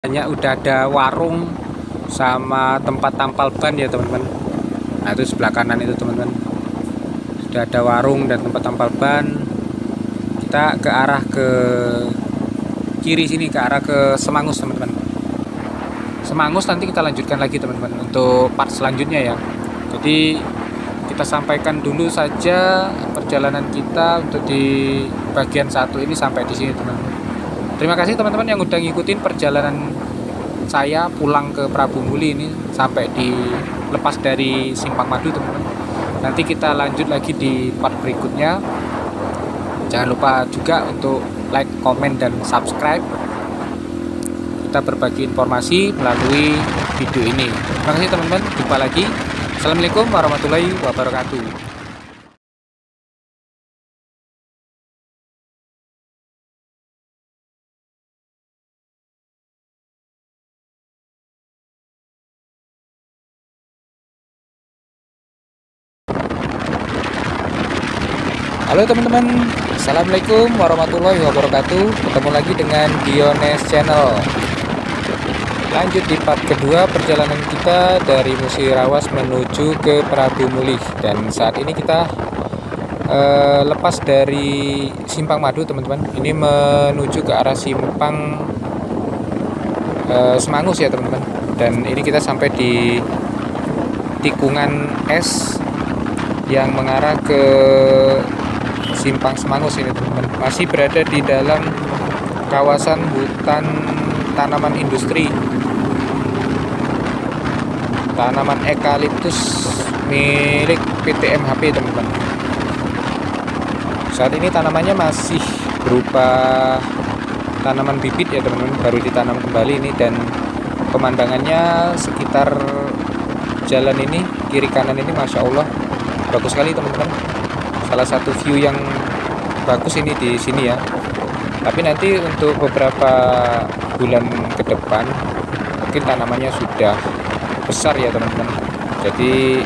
Banyak udah ada warung sama tempat tampal ban ya teman-teman. Nah itu sebelah kanan itu teman-teman, sudah ada warung dan tempat tampal ban. Kita ke arah ke kiri sini, ke arah ke Semangus teman-teman. Semangus nanti kita lanjutkan lagi teman-teman untuk part selanjutnya ya. Jadi kita sampaikan dulu saja perjalanan kita untuk di bagian satu ini sampai di sini teman-teman. Terima kasih teman-teman yang udah ngikutin perjalanan saya pulang ke Prabu Muli ini sampai di lepas dari Simpang Madu teman-teman. Nanti kita lanjut lagi di part berikutnya. Jangan lupa juga untuk like, komen, dan subscribe. Kita berbagi informasi melalui video ini. Terima kasih teman-teman. Jumpa lagi. Assalamualaikum warahmatullahi wabarakatuh. Halo teman-teman, Assalamualaikum warahmatullahi wabarakatuh. Ketemu lagi dengan Diones Channel. Lanjut di part kedua perjalanan kita dari Musirawas menuju ke Prabu Muli. Dan saat ini kita lepas dari Simpang Madu teman-teman. Ini menuju ke arah Simpang Semangus ya teman-teman. Dan ini kita sampai di tikungan es yang mengarah ke Simpang Semangus ini teman-teman. Masih berada di dalam kawasan hutan tanaman industri, tanaman eukaliptus milik PT MHP teman-teman. Saat ini tanamannya masih berupa tanaman bibit ya teman-teman, baru ditanam kembali ini. Dan pemandangannya sekitar jalan ini, kiri kanan ini Masya Allah bagus sekali teman-teman. Salah satu view yang bagus ini di sini ya. Tapi nanti untuk beberapa bulan ke depan mungkin tanamannya sudah besar ya teman-teman. Jadi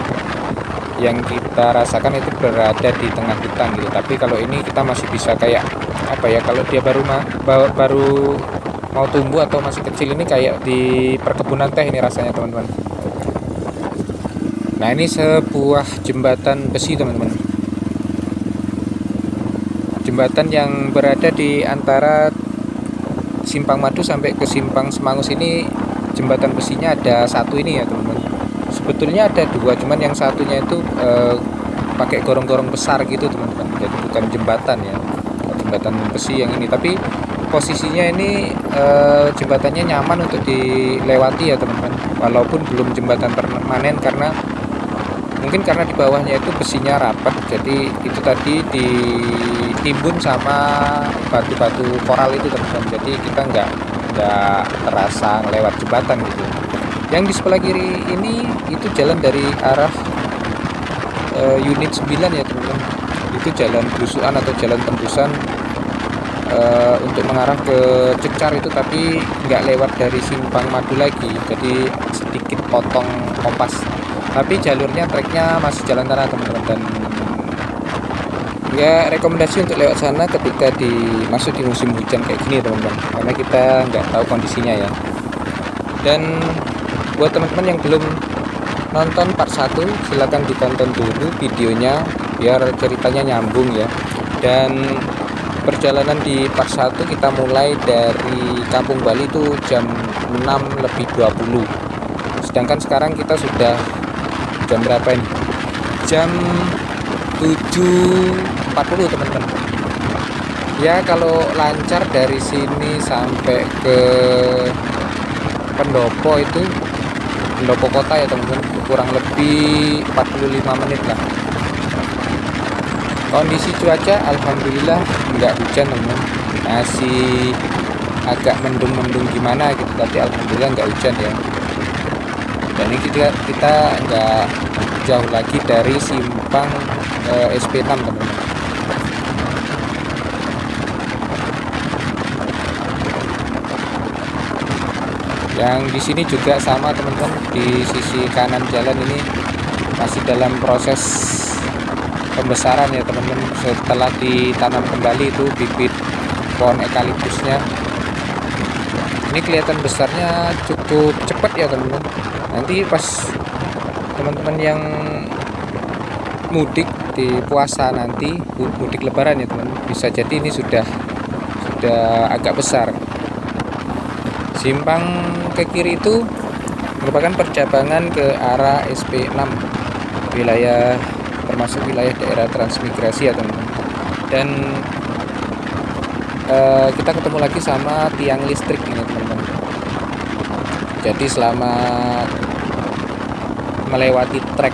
yang kita rasakan itu berada di tengah hutan gitu. Tapi kalau ini kita masih bisa kayak apa ya, kalau dia baru mau tumbuh atau masih kecil ini kayak di perkebunan teh ini rasanya teman-teman. Nah ini sebuah jembatan besi teman-teman. Jembatan yang berada di antara Simpang Madu sampai ke Simpang Semangus ini, jembatan besinya ada satu ini ya teman-teman. Sebetulnya ada dua, cuman yang satunya itu pakai gorong-gorong besar gitu teman-teman. Jadi bukan jembatan ya, jembatan besi yang ini. Tapi posisinya ini jembatannya nyaman untuk dilewati ya teman-teman. Walaupun belum jembatan permanen karena mungkin karena di bawahnya itu besinya rapat, jadi itu tadi ditimbun sama batu-batu koral itu teman-teman. Jadi kita nggak terasa lewat jembatan gitu. Yang di sebelah kiri ini itu jalan dari arah unit 9 ya teman-teman. Itu jalan belusuan atau jalan tembusan untuk mengarah ke Cecar itu, tapi nggak lewat dari Simpang Madu lagi. Jadi sedikit potong kompas. Tapi jalurnya, treknya masih jalan tanah teman-teman. Dan ya rekomendasi untuk lewat sana ketika masuk di musim hujan kayak gini teman-teman, karena kita nggak tahu kondisinya ya. Dan buat teman-teman yang belum nonton part 1, silahkan ditonton dulu videonya biar ceritanya nyambung ya. Dan perjalanan di part 1 kita mulai dari Kampung Bali itu jam 6:20. Sedangkan sekarang kita sudah jam berapa ini? Jam 7:40 teman-teman. Ya kalau lancar dari sini sampai ke Pendopo itu, Pendopo kota ya teman-teman, kurang lebih 45 menit lah. Kondisi cuaca alhamdulillah nggak hujan teman-teman, masih agak mendung-mendung gimana gitu, tapi alhamdulillah nggak hujan ya. Dan ini kita nggak jauh lagi dari Simpang SP6 teman-teman. Yang di sini juga sama teman-teman, di sisi kanan jalan ini masih dalam proses pembesaran ya teman-teman. Setelah ditanam kembali itu bibit pohon eukaliptusnya. Ini kelihatan besarnya cukup cepat ya teman-teman. Nanti pas teman-teman yang mudik di puasa nanti, mudik lebaran ya teman, bisa jadi ini sudah agak besar. Simpang ke kiri itu merupakan percabangan ke arah SP6, wilayah termasuk wilayah daerah transmigrasi ya teman-teman. Dan kita ketemu lagi sama tiang listrik ini teman-teman. Jadi selama melewati trek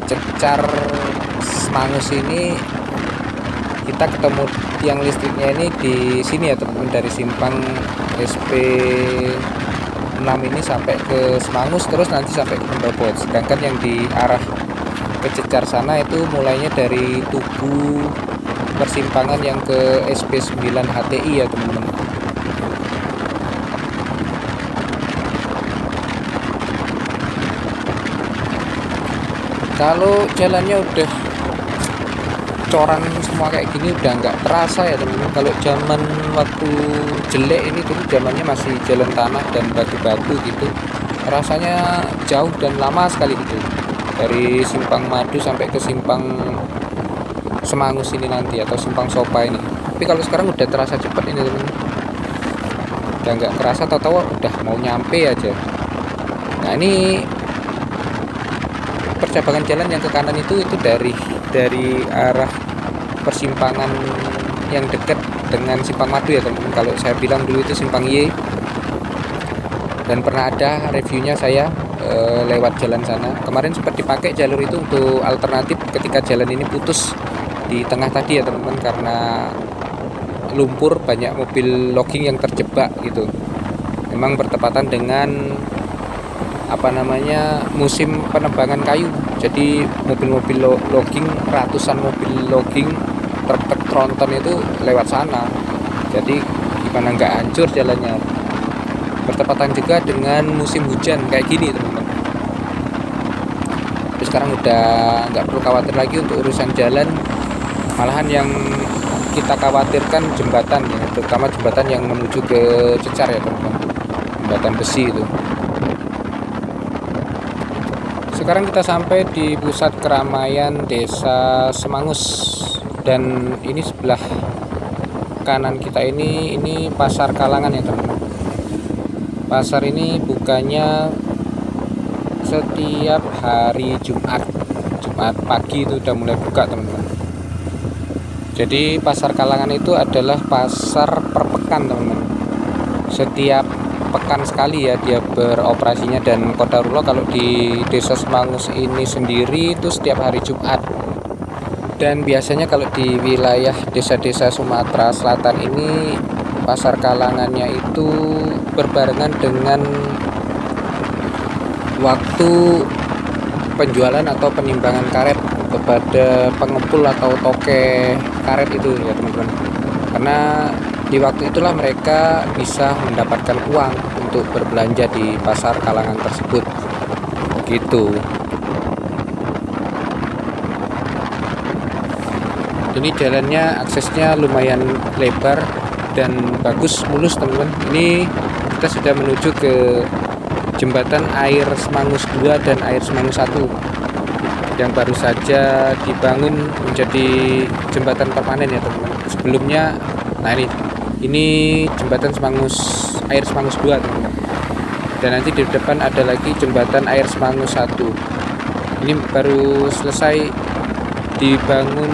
Cecar Semangus ini, kita ketemu tiang listriknya ini di sini ya teman-teman, dari simpang SP6 ini sampai ke Semangus, terus nanti sampai ke Pembabot. Sedangkan yang di arah ke Cecar sana itu mulainya dari Tugu persimpangan yang ke SP9 HTI ya teman-teman. Kalau jalannya udah coran semua kayak gini udah nggak terasa ya teman-teman. Kalau zaman waktu jelek ini dulu zamannya masih jalan tanah dan batu-batu gitu, rasanya jauh dan lama sekali gitu, dari Simpang Madu sampai ke Simpang Semangus ini nanti, atau Simpang Sopa ini. Tapi kalau sekarang udah terasa cepat ini teman-teman, udah nggak terasa, tahu-tahu udah mau nyampe aja. Nah ini percabangan jalan yang ke kanan itu dari arah persimpangan yang dekat dengan Simpang Madu ya teman-teman. Kalau saya bilang dulu itu Simpang Y, dan pernah ada reviewnya saya lewat jalan sana. Kemarin sempat dipakai jalur itu untuk alternatif ketika jalan ini putus di tengah tadi ya teman-teman, karena lumpur, banyak mobil logging yang terjebak gitu. Memang bertepatan dengan musim penebangan kayu, jadi mobil-mobil logging, ratusan mobil logging, truk-truk tronton itu lewat sana, jadi gimana nggak hancur jalannya. Bertepatan juga dengan musim hujan kayak gini teman-teman. Tapi sekarang udah nggak perlu khawatir lagi untuk urusan jalan, malahan yang kita khawatirkan jembatan ya, terutama jembatan yang menuju ke Cecar ya teman-teman, jembatan besi itu. Sekarang kita sampai di pusat keramaian Desa Semangus, dan ini sebelah kanan kita ini Pasar Kalangan ya teman-teman. Pasar ini bukanya setiap hari Jumat pagi itu udah mulai buka teman-teman. Jadi Pasar Kalangan itu adalah pasar per pekan teman-teman. Setiap pekan sekali ya dia beroperasinya, dan qadarullah kalau di Desa Semangus ini sendiri itu setiap hari Jumat. Dan biasanya kalau di wilayah desa-desa Sumatera Selatan ini Pasar Kalangannya itu berbarengan dengan waktu penjualan atau penimbangan karet kepada pengepul atau toke karet itu ya teman-teman. Karena di waktu itulah mereka bisa mendapatkan uang untuk berbelanja di Pasar Kalangan tersebut gitu. Ini jalannya, aksesnya lumayan lebar dan bagus, mulus teman-teman. Ini kita sudah menuju ke jembatan Air Semangus 2 dan Air Semangus 1 yang baru saja dibangun menjadi jembatan permanen ya teman-teman. Sebelumnya, nah ini jembatan Air Semangus 2 teman-teman. Dan nanti di depan ada lagi jembatan Air Semangus 1. Ini baru selesai dibangun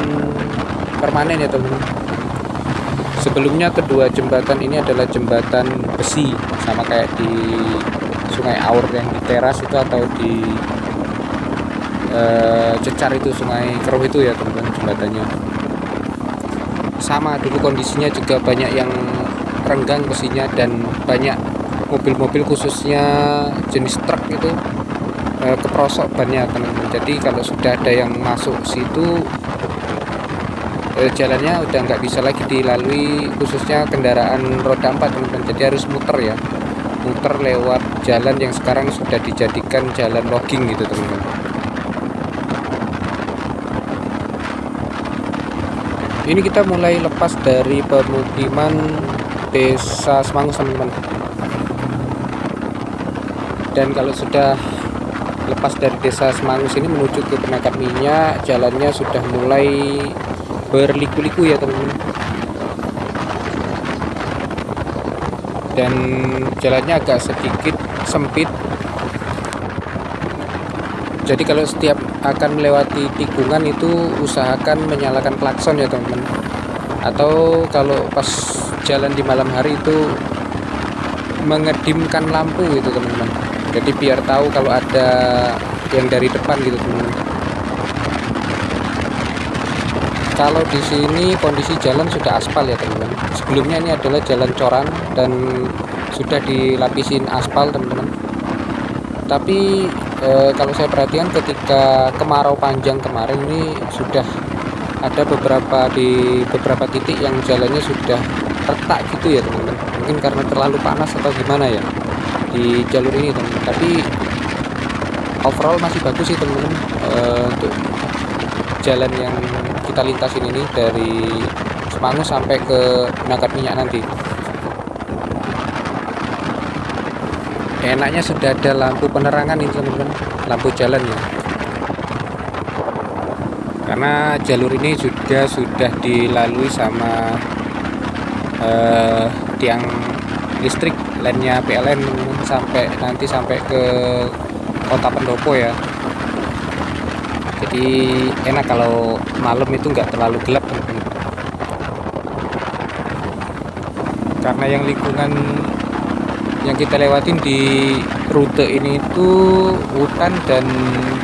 permanen ya teman-teman. Sebelumnya kedua jembatan ini adalah jembatan besi, sama kayak di Sungai Aur yang di teras itu, atau di Cecar itu, Sungai Keruh itu ya teman-teman, jembatannya sama dulu kondisinya, juga banyak yang renggang besinya dan banyak mobil-mobil khususnya jenis truk itu keprosok bannya teman-teman. Jadi kalau sudah ada yang masuk situ, jalannya udah nggak bisa lagi dilalui, khususnya kendaraan roda 4 teman-teman. Jadi harus muter ya, muter lewat jalan yang sekarang sudah dijadikan jalan logging gitu teman-teman. Ini kita mulai lepas dari pemukiman Desa Semangus teman-teman. Dan kalau sudah lepas dari desa Semangus ini menuju ke Penangkap Minyak, jalannya sudah mulai berliku-liku ya teman-teman. Dan jalannya agak sedikit sempit. Jadi kalau setiap akan melewati tikungan itu usahakan menyalakan klakson ya teman-teman. Atau kalau pas jalan di malam hari itu mengedimkan lampu gitu teman-teman. Jadi biar tahu kalau ada yang dari depan gitu teman-teman. Kalau di sini kondisi jalan sudah aspal ya teman-teman. Sebelumnya ini adalah jalan coran dan sudah dilapisin aspal teman-teman. Tapi kalau saya perhatikan ketika kemarau panjang kemarin ini sudah ada beberapa titik yang jalannya sudah retak gitu ya teman-teman. Mungkin karena terlalu panas atau gimana ya di jalur ini teman-teman. Tapi overall masih bagus sih teman-teman untuk jalan yang kita lintasin ini dari Semangus sampai ke Penangkap Minyak nanti. Enaknya sudah ada lampu penerangan ini teman-teman, lampu jalan ya. Karena jalur ini juga sudah dilalui sama tiang listrik lainnya PLN sampai ke Kota Pendopo ya. Jadi enak kalau malam itu nggak terlalu gelap teman-teman. Karena yang lingkungan yang kita lewatin di rute ini itu hutan dan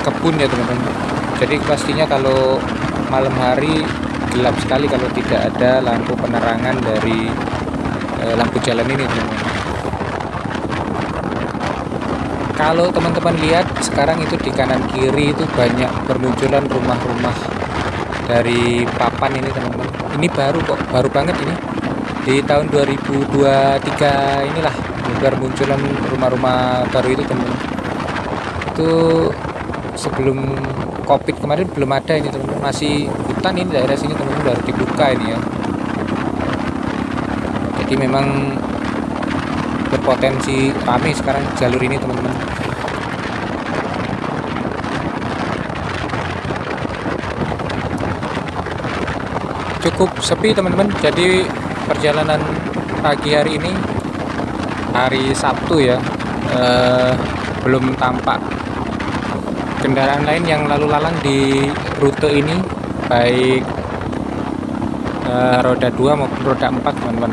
kebun ya teman-teman. Jadi pastinya kalau malam hari gelap sekali kalau tidak ada lampu penerangan dari lampu jalan ini teman-teman. Kalau teman-teman lihat sekarang itu di kanan kiri itu banyak bermunculan rumah-rumah dari papan ini teman-teman. Ini baru banget ini di tahun 2023 inilah bermunculan rumah-rumah baru itu teman-teman. Itu sebelum COVID kemarin belum ada ini teman-teman, masih hutan ini daerah sini teman-teman, baru dibuka ini ya. Jadi memang berpotensi ramai sekarang jalur ini teman-teman. Cukup sepi teman-teman. Jadi perjalanan pagi hari ini hari Sabtu ya, belum tampak kendaraan lain yang lalu lalang di rute ini, baik roda 2 maupun roda 4 teman-teman.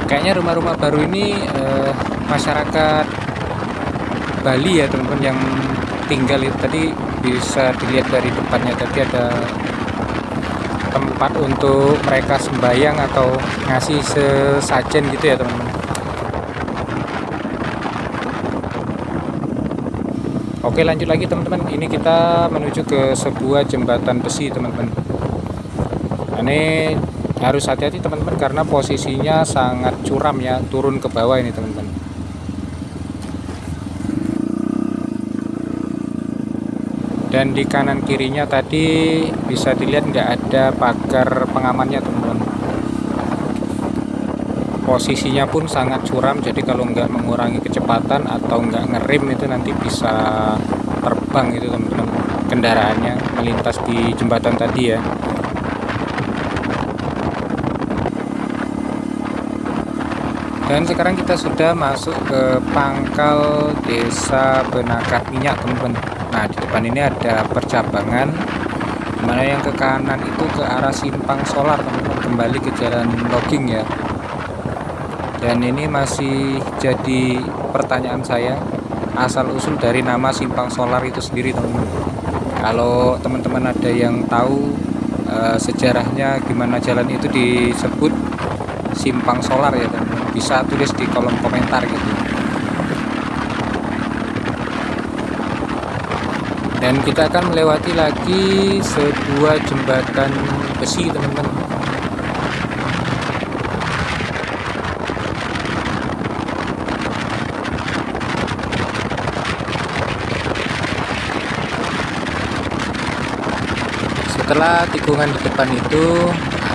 Kayaknya rumah-rumah baru ini masyarakat Bali ya teman-teman yang tinggal itu. Tadi bisa dilihat dari depannya, tadi ada tempat untuk mereka sembahyang atau ngasih sesajen gitu ya teman-teman. Oke, lanjut lagi teman-teman. Ini kita menuju ke sebuah jembatan besi teman-teman. Ini harus hati-hati teman-teman karena posisinya sangat curam ya, turun ke bawah ini teman-teman. Dan di kanan kirinya tadi bisa dilihat nggak ada pagar pengamannya teman-teman. Posisinya pun sangat curam, jadi kalau nggak mengurangi kecepatan atau nggak ngerem itu nanti bisa terbang itu teman-teman kendaraannya melintas di jembatan tadi ya. Dan sekarang kita sudah masuk ke pangkal desa Penangkap Minyak teman-teman. Nah di depan ini ada percabangan, dimana yang ke kanan itu ke arah Simpang Solar teman-teman, kembali ke jalan logging ya. Dan ini masih jadi pertanyaan saya, asal usul dari nama Simpang Solar itu sendiri teman-teman. Kalau teman-teman ada yang tahu sejarahnya gimana jalan itu disebut Simpang Solar ya teman-teman, bisa tulis di kolom komentar gitu. Dan kita akan melewati lagi sebuah jembatan besi teman-teman. Setelah tikungan di depan itu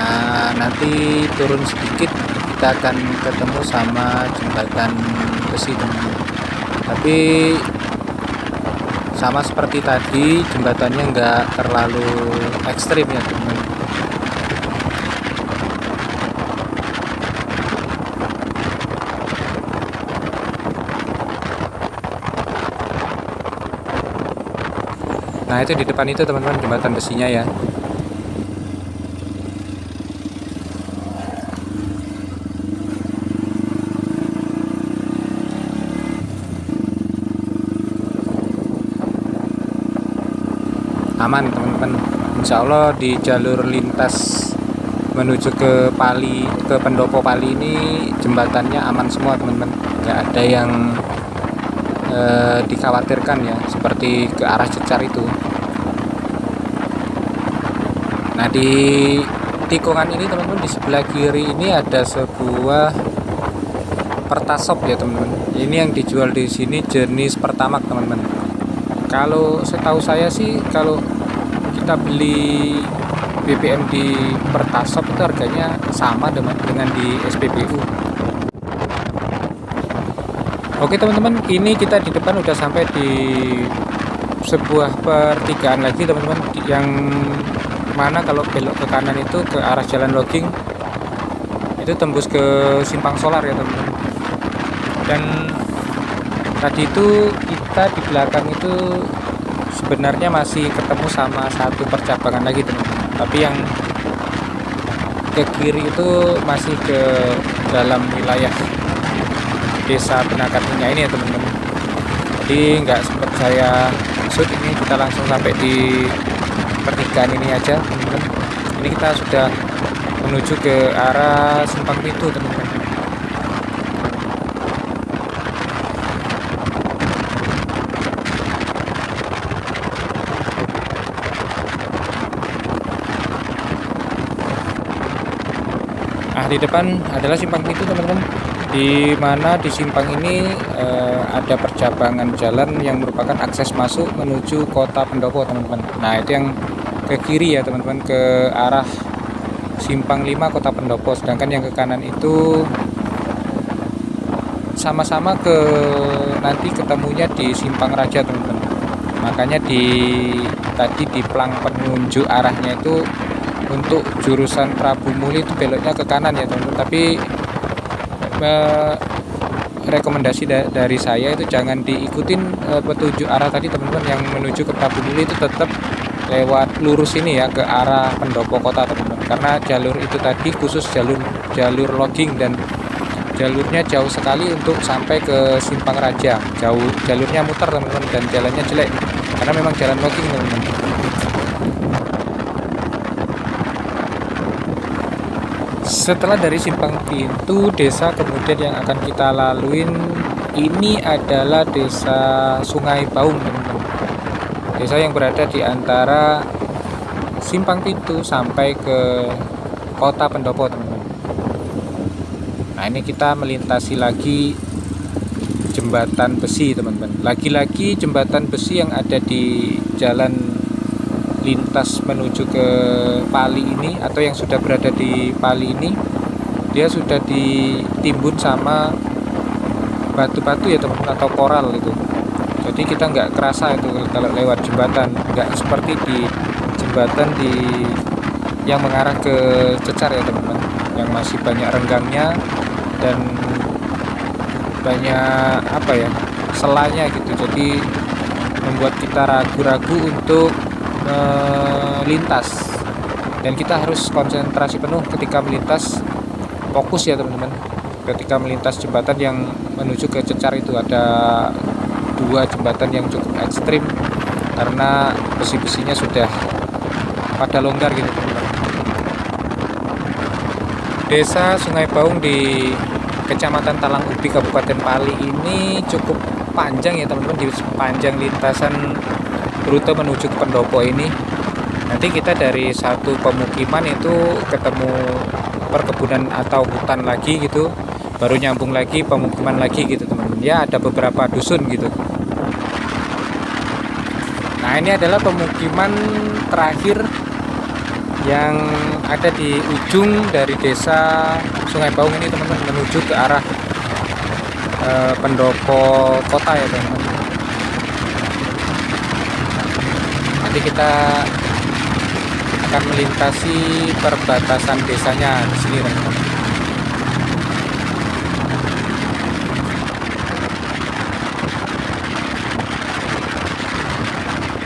Nah, nanti turun sedikit kita akan ketemu sama jembatan besi teman-teman. Tapi sama seperti tadi, jembatannya nggak terlalu ekstrim ya teman-teman. Nah, itu di depan itu teman-teman jembatan besinya ya. Aman teman-teman, insya Allah di jalur lintas menuju ke Pali, ke Pendopo Pali ini jembatannya aman semua teman-teman, nggak ada yang dikhawatirkan ya, seperti ke arah Cecar itu. Nah, di tikungan ini teman-teman, di sebelah kiri ini ada sebuah Pertasop ya teman-teman. Ini yang dijual di sini jenis Pertamax teman-teman. Kalau setahu saya sih, kalau kita beli BBM di Pertasop itu harganya sama dengan di SPBU. Oke teman-teman, ini kita di depan udah sampai di sebuah pertigaan lagi teman-teman, yang mana kalau belok ke kanan itu ke arah jalan logging itu tembus ke Simpang Solar ya teman-teman. Dan tadi itu kita di belakang itu sebenarnya masih ketemu sama satu percabangan lagi teman-teman, tapi yang ke kiri itu masih ke dalam wilayah desa Penakan Minyak ini ya teman-teman. Jadi nggak sempat saya shoot, ini kita langsung sampai di pertigaan ini aja teman-teman. Ini kita sudah menuju ke arah Simpang Pintu teman-teman. Nah, di depan adalah Simpang Pintu teman-teman, di mana di simpang ini ada percabangan jalan yang merupakan akses masuk menuju kota Pendopo teman-teman. Nah, itu yang ke kiri ya teman-teman, ke arah Simpang 5 kota Pendopo, sedangkan yang ke kanan itu sama-sama ke nanti ketemunya di Simpang Raja teman-teman. Makanya tadi di plang penunjuk arahnya itu untuk jurusan Prabu Muli itu beloknya ke kanan ya teman-teman, tapi rekomendasi dari saya itu jangan diikutin petunjuk arah tadi teman-teman, yang menuju ke Prabu Muli itu tetap lewat lurus ini ya ke arah Pendopo kota teman-teman, karena jalur itu tadi khusus jalur logging dan jalurnya jauh sekali untuk sampai ke Simpang Raja, jauh, jalurnya muter teman-teman, dan jalannya jelek karena memang jalan logging teman-teman. Setelah dari Simpang Pintu, desa kemudian yang akan kita laluin ini adalah desa Sungai Baung teman-teman. Desa yang berada di antara Simpang Pintu sampai ke kota Pendopo teman-teman. Nah, ini kita melintasi lagi jembatan besi teman-teman. Lagi-lagi jembatan besi yang ada di jalan lintas menuju ke Pali ini, atau yang sudah berada di Pali ini, dia sudah ditimbun sama batu-batu ya teman-teman, atau koral itu. Jadi kita nggak kerasa itu kalau lewat jembatan, nggak seperti di jembatan yang mengarah ke Cecar ya teman-teman, yang masih banyak renggangnya dan banyak selanya gitu. Jadi membuat kita ragu-ragu untuk melintas, dan kita harus konsentrasi penuh ketika melintas, fokus ya teman-teman. Ketika melintas jembatan yang menuju ke Cecar itu ada dua jembatan yang cukup ekstrim karena besi-besinya sudah pada longgar gitu teman-teman. Desa Sungai Baung di Kecamatan Talang Ubi Kabupaten Pali ini cukup panjang ya teman-teman, di sepanjang lintasan rute menuju ke Pendopo ini. Nanti kita dari satu pemukiman itu ketemu perkebunan atau hutan lagi gitu, baru nyambung lagi pemukiman lagi gitu teman-teman. Ya, ada beberapa dusun gitu. Nah, ini adalah pemukiman terakhir yang ada di ujung dari desa Sungai Baung ini teman-teman, menuju ke arah pendopo kota ya teman-teman. Nanti kita akan melintasi perbatasan desanya di sini teman-teman.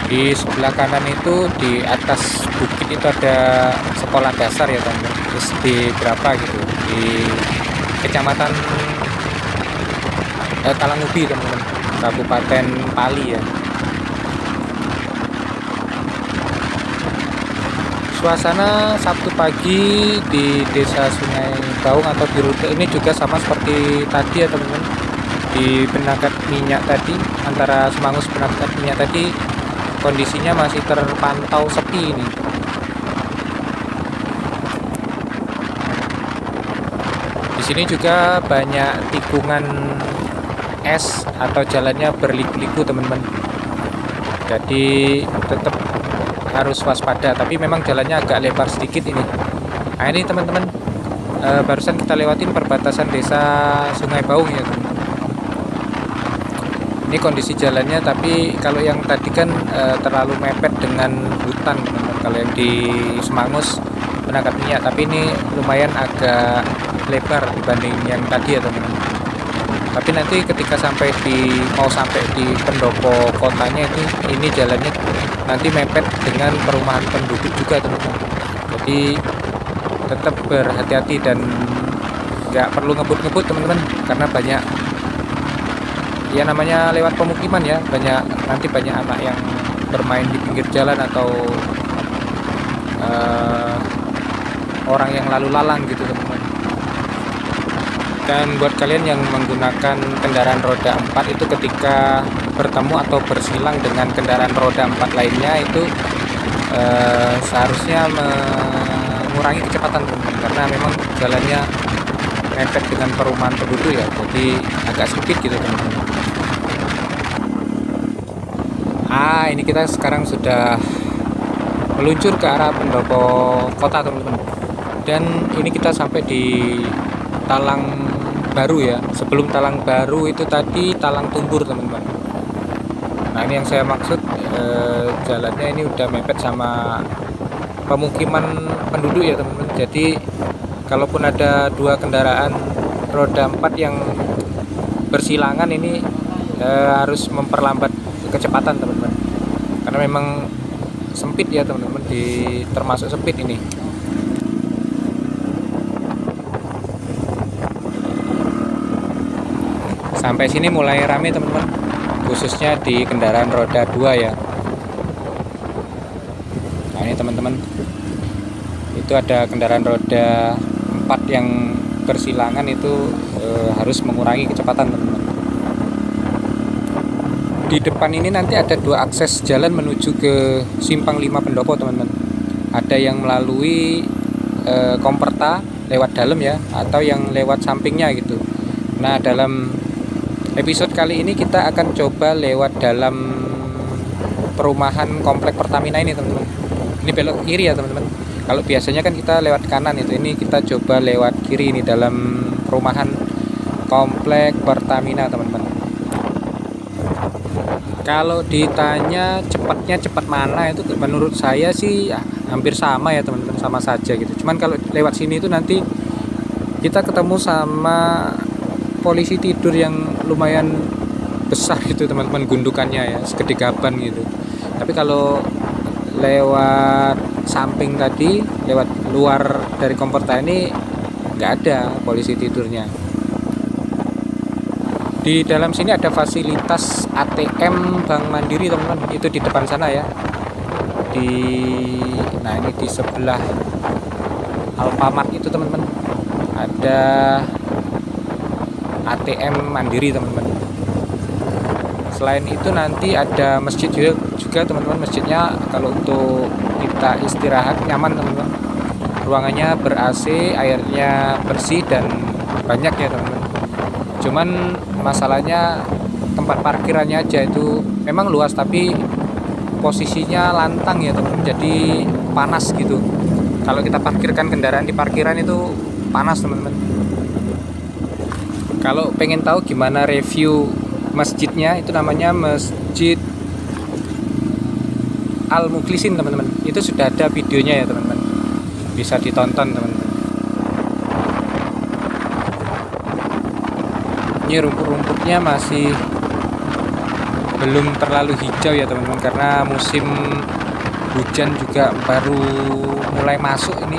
Di sebelah kanan itu di atas bukit itu ada sekolah dasar ya teman-teman, SD berapa gitu di kecamatan Talangubi teman-teman, Kabupaten Pali ya. Suasana Sabtu pagi di desa Sungai Baung atau di rute ini juga sama seperti tadi ya teman-teman, di Penangkat Minyak tadi, antara Semangus Penangkat Minyak tadi kondisinya masih terpantau sepi ini. Di sini juga banyak tikungan es atau jalannya berliku-liku teman-teman. Jadi tetap harus waspada, tapi memang jalannya agak lebar sedikit ini. Nah ini teman-teman, barusan kita lewatin perbatasan desa Sungai Baung ya teman-teman. Ini kondisi jalannya, tapi kalau yang tadi kan terlalu mepet dengan hutan teman-teman, kalau yang di Semangus Penangkat Minyak, tapi ini lumayan agak lebar dibanding yang tadi ya teman-teman. Tapi nanti ketika mau sampai di pendopo kotanya itu, ini jalannya nanti mepet dengan perumahan penduduk juga teman-teman. Jadi tetap berhati-hati dan nggak perlu ngebut-ngebut teman-teman, karena banyak ya namanya lewat pemukiman ya, nanti banyak anak yang bermain di pinggir jalan atau orang yang lalu lalang gitu teman-teman. Dan buat kalian yang menggunakan kendaraan roda 4 itu, ketika bertemu atau bersilang dengan kendaraan roda 4 lainnya itu seharusnya mengurangi kecepatan teman-teman, karena memang jalannya mepet dengan perumahan penduduk ya, jadi agak sempit gitu teman-teman. Ini kita sekarang sudah meluncur ke arah pendopo kota teman-teman, dan ini kita sampai di Talang Baru ya. Sebelum Talang Baru itu tadi Talang Tumbur teman-teman. Nah ini yang saya maksud, jalannya ini udah mepet sama pemukiman penduduk ya teman-teman. Jadi kalaupun ada dua kendaraan roda 4 yang bersilangan ini harus memperlambat kecepatan teman-teman, karena memang sempit ya teman-teman, termasuk sempit ini. Sampai sini mulai rame teman-teman, khususnya di kendaraan roda 2 ya. Nah ini teman-teman, itu ada kendaraan roda 4 yang bersilangan itu harus mengurangi kecepatan teman-teman. Di depan ini nanti ada dua akses jalan menuju ke Simpang 5 Pendopo teman-teman. Ada yang melalui Komperta lewat dalam ya, atau yang lewat sampingnya gitu. Nah dalam episode kali ini kita akan coba lewat dalam perumahan komplek Pertamina ini teman-teman. Ini belok kiri ya teman-teman. Kalau biasanya kan kita lewat kanan itu, ini kita coba lewat kiri ini dalam perumahan komplek Pertamina teman-teman. Kalau ditanya cepat mana itu, menurut saya sih ya, hampir sama ya teman-teman, sama saja gitu. Cuman kalau lewat sini itu nanti kita ketemu sama polisi tidur yang lumayan besar gitu teman-teman, gundukannya ya, segede gaban gitu. Tapi kalau lewat samping tadi, lewat luar dari Komperta ini nggak ada polisi tidurnya. Di dalam sini ada fasilitas ATM Bank Mandiri teman-teman, itu di depan sana ya. Nah ini di sebelah Alfamart itu teman-teman, ada ATM Mandiri teman-teman. Selain itu nanti ada masjid juga teman-teman. Masjidnya kalau untuk kita istirahat nyaman teman-teman, ruangannya ber AC, airnya bersih dan banyak ya teman-teman. Cuman masalahnya tempat parkirannya aja itu memang luas, tapi posisinya lantang ya teman-teman, jadi panas gitu. Kalau kita parkirkan kendaraan di parkiran itu panas teman-teman. Kalau pengen tahu gimana review masjidnya, itu namanya Masjid Al Mukhlisin teman-teman. Itu sudah ada videonya ya teman-teman, bisa ditonton teman-teman. Ini rumput-rumputnya masih belum terlalu hijau ya teman-teman, karena musim hujan juga baru mulai masuk ini.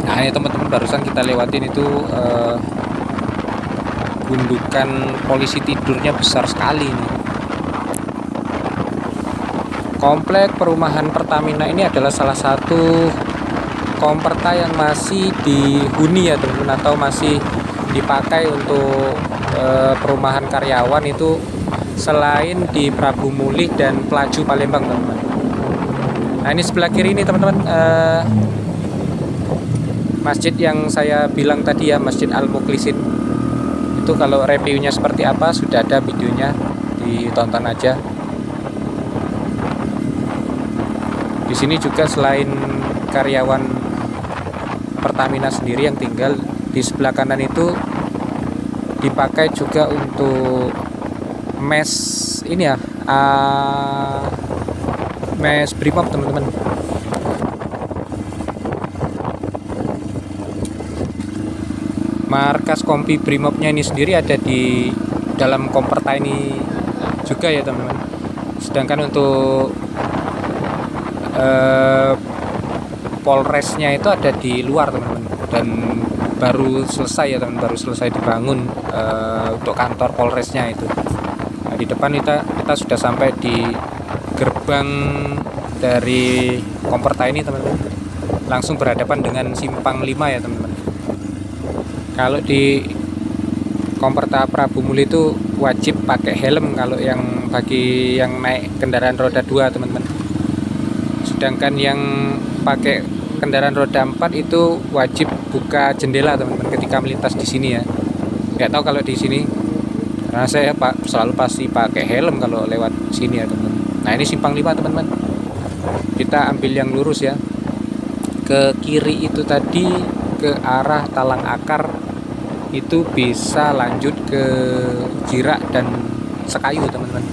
Nah ini teman-teman, barusan kita lewatin itu gundukan polisi tidurnya besar sekali ini. Komplek perumahan Pertamina ini adalah salah satu Komperta yang masih dihuni ya teman-teman, atau masih dipakai untuk perumahan karyawan itu, selain di Prabu Mulih dan Pelaju Palembang teman-teman. Nah ini sebelah kiri ini teman-teman, masjid yang saya bilang tadi ya, Masjid Al Mukhlisin. Itu kalau reviewnya seperti apa sudah ada videonya, ditonton aja. Di sini juga selain karyawan Pertamina sendiri yang tinggal, di sebelah kanan itu dipakai juga untuk mes ini ya, mes Brimob teman-teman. Markas Kompi Brimobnya ini sendiri ada di dalam Komperta ini juga ya teman-teman. Sedangkan untuk Polresnya itu ada di luar teman-teman, dan baru selesai ya teman, baru selesai dibangun untuk kantor Polresnya itu. Nah, di depan kita sudah sampai di gerbang dari Komperta ini teman-teman, langsung berhadapan dengan Simpang 5 ya teman-teman. Kalau di Komperta Prabu Mulih itu wajib pakai helm kalau yang bagi yang naik kendaraan roda 2 teman-teman. Sedangkan yang pakai kendaraan roda 4 itu wajib buka jendela teman-teman ketika melintas di sini ya. Nggak tahu kalau di sini, karena saya selalu pasti pakai helm kalau lewat sini ya teman-teman. Nah ini Simpang 5 teman-teman. Kita ambil yang lurus ya. Ke kiri itu tadi ke arah Talang Akar, itu bisa lanjut ke Jirak dan Sekayu teman-teman.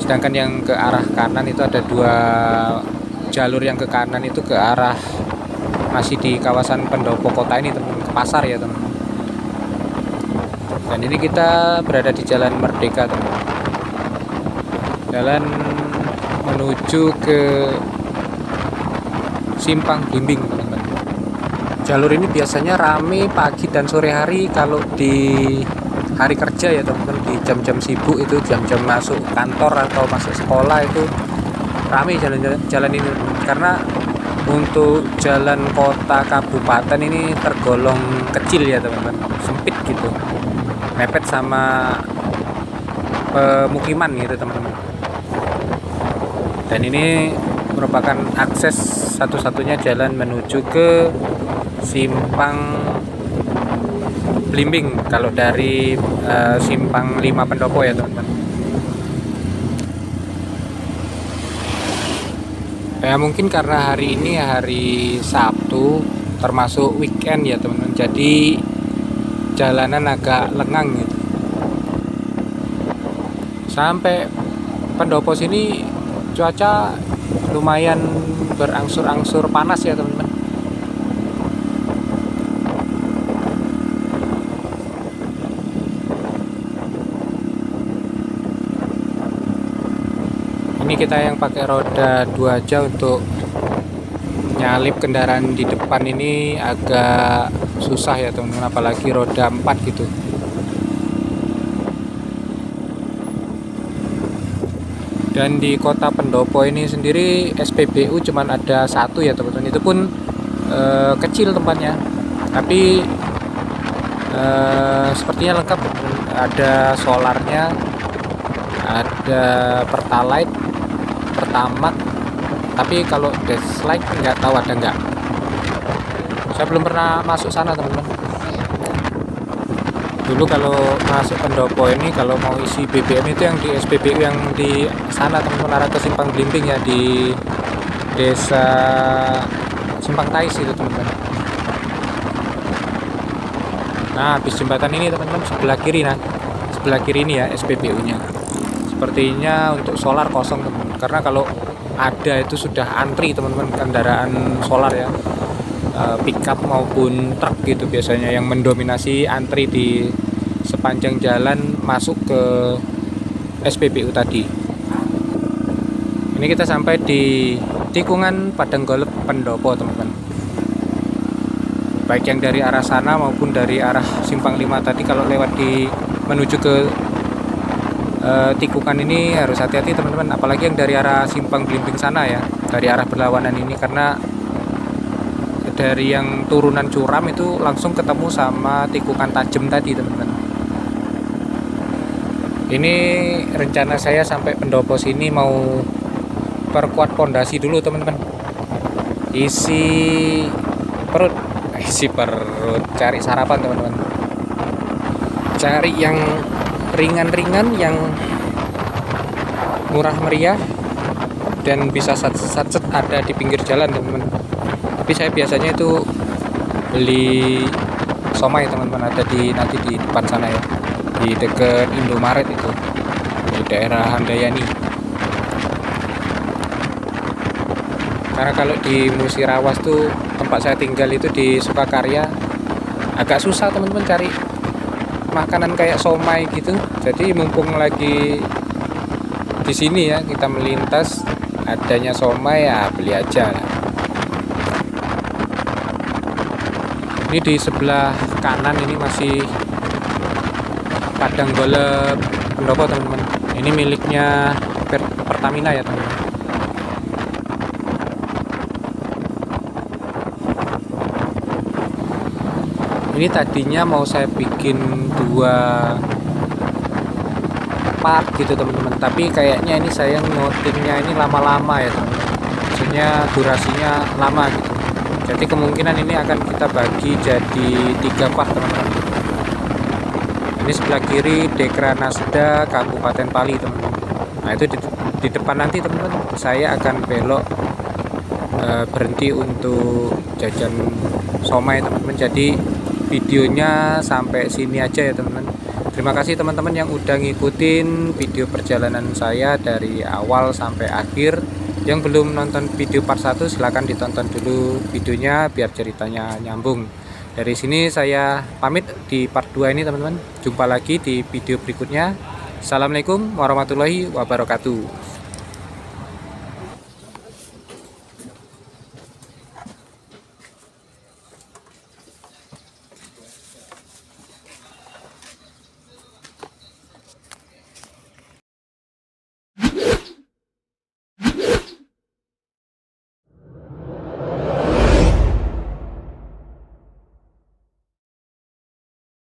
Sedangkan yang ke arah kanan itu ada dua jalur, yang ke kanan itu ke arah masih di kawasan pendopo kota ini teman-teman, ke pasar ya teman-teman. Dan ini kita berada di Jalan Merdeka teman-teman, jalan menuju ke Simpang Blimbing teman-teman. Jalur ini biasanya rame pagi dan sore hari kalau di hari kerja ya teman-teman, di jam-jam sibuk itu, jam-jam masuk kantor atau masuk sekolah itu rame jalan ini, karena untuk jalan kota kabupaten ini tergolong kecil ya teman-teman, sempit gitu, mepet sama pemukiman gitu teman-teman. Dan ini merupakan akses satu-satunya jalan menuju ke Simpang Blimbing kalau dari Simpang 5 Pendopo ya teman-teman. Ya mungkin karena hari ini hari Sabtu termasuk weekend ya teman-teman, jadi jalanan agak lengang gitu. Sampai Pendopo sini cuaca lumayan berangsur-angsur panas ya teman-teman. Ini kita yang pakai roda 2 aja untuk nyalip kendaraan di depan ini agak susah ya teman-teman, apalagi roda 4 gitu. Dan di kota Pendopo ini sendiri SPBU cuman ada satu ya teman-teman, itu pun kecil tempatnya, tapi sepertinya lengkap teman-teman. Ada solarnya, ada Pertalite, Pertamax, tapi kalau Deslike nggak tahu ada nggak. Saya belum pernah masuk sana teman-teman. Dulu kalau masuk Pendopo ini, kalau mau isi BBM itu yang di SPBU yang di sana teman-teman, arah ke Simpang Blimbing ya, di desa Simpang Tais itu teman-teman. Nah, habis jembatan ini teman-teman, sebelah kiri ini ya SPBU-nya. Sepertinya untuk solar kosong teman-teman, karena kalau ada itu sudah antri teman-teman kendaraan solar ya, pickup maupun truk gitu biasanya yang mendominasi antri di sepanjang jalan masuk ke SPBU tadi. Ini kita sampai di tikungan Padanggolep Pendopo teman-teman. Baik yang dari arah sana maupun dari arah Simpang 5 tadi, kalau lewat menuju ke tikungan ini harus hati-hati teman-teman, apalagi yang dari arah Simpang Blimbing sana ya, dari arah berlawanan ini, karena dari yang turunan curam itu langsung ketemu sama tikungan tajam tadi teman-teman. Ini rencana saya sampai Pendopo sini mau perkuat pondasi dulu teman-teman, isi perut, cari sarapan teman-teman, cari yang ringan-ringan, yang murah meriah dan bisa satset ada di pinggir jalan teman-teman. Tapi saya biasanya itu beli somai teman-teman, ada nanti di depan sana ya, di dekat Indomaret itu, di daerah Handayani. Karena kalau di Musirawas tuh tempat saya tinggal itu di Sukakarya, agak susah teman-teman cari makanan kayak somai gitu. Jadi mumpung lagi di sini ya, kita melintas adanya somai ya beli aja. Ini di sebelah kanan ini masih Padanggolep Pendopo teman-teman. Ini miliknya Pertamina ya teman-teman. Ini tadinya mau saya bikin 2 part gitu teman-teman, tapi kayaknya ini saya ngotingnya ini lama-lama ya teman-teman. Maksudnya durasinya lama gitu. Jadi kemungkinan ini akan kita bagi jadi 3 part teman-teman. Ini sebelah kiri Dekranasda Kabupaten Pali teman-teman. Nah itu di depan nanti teman-teman saya akan belok berhenti untuk jajan somai teman-teman. Jadi videonya sampai sini aja ya teman-teman. Terima kasih teman-teman yang udah ngikutin video perjalanan saya dari awal sampai akhir. Yang belum nonton video part 1 silahkan ditonton dulu videonya biar ceritanya nyambung. Dari sini saya pamit di part 2 ini teman-teman. Jumpa lagi di video berikutnya. Assalamualaikum warahmatullahi wabarakatuh.